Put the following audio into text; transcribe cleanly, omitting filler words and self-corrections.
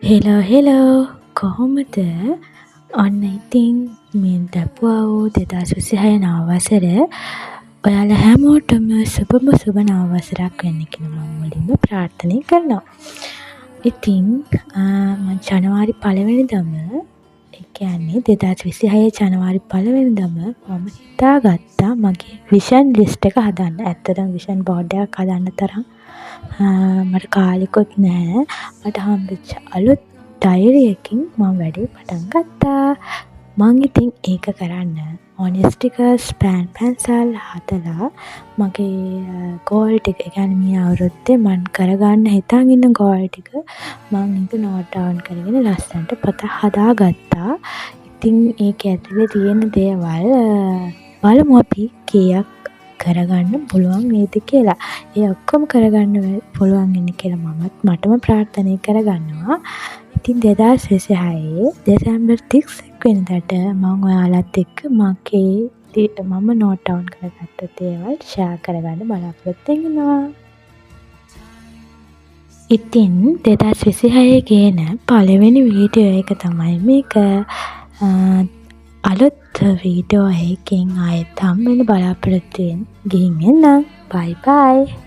Hello කොහොමද? ඔන්න ඉතින් මේ ලැබුවා වූ 2026 නව වසර ඔයාලා හැමෝටම සුබ නව වසරක් වෙන්න කියලා මම මුලින්ම ප්‍රාර්ථනා කරනවා. ඉතින් මම ජනවාරි 1 වෙනිදාම ඒ කියන්නේ 2026 ජනවාරි 1 වෙනිදාම මම හිතාගත්තා මගේ විෂන් ලිස්ට් එක හදන්න. ඇත්තටම විෂන් බෝඩ් එකක් හදන්න තරම් මට කාලෙකුත් නැහැ. මට හම්බෙච්ච අලුත් ඩයරි එකකින් මම වැඩේ පටන් ගත්තා. මං ඉතින් ඒක කරන්න ඕනි ස්ටිකර්ස් පැන්සල් හදලා මගේ ගෝල් ටික, ඒ කියන්නේ මේ අවුරුද්දේ මං කරගන්න හිතාගෙන ඉන්න ගෝල් ටික මං ඒක නෝට් ඩවුන් කරගෙන ලස්සනට පොත හදාගත්තා. ඉතින් ඒක ඇතුලේ තියෙන දේවල් බලමු අපි කීයක් කරගන්න පුළුවන් වේද කියලා. ඒ ඔක්කොම කරගන්න පුළුවන් වෙන්න කියලා මටම ප්‍රාර්ථනා කරගන්නවා. ඉතින් 2026 දෙසැම්බර් 31 වෙනිදාට මම ඔයාලත් එක්ක මම නෝට් ඩවුන් කරගත්ත දේවල් ෂෙයා කරගන්න බලාපොරොත්තු වෙනවා. ඉතින් 2026 ගේන පළවෙනි වීඩියෝ එක තමයි මේක. අලුත් වීඩියෝ එකකින් ආයෙත් හම්බ වෙන්න බලාපොරොත්තු වෙන්න. ගිහින් එන්නම්. බයි බයි.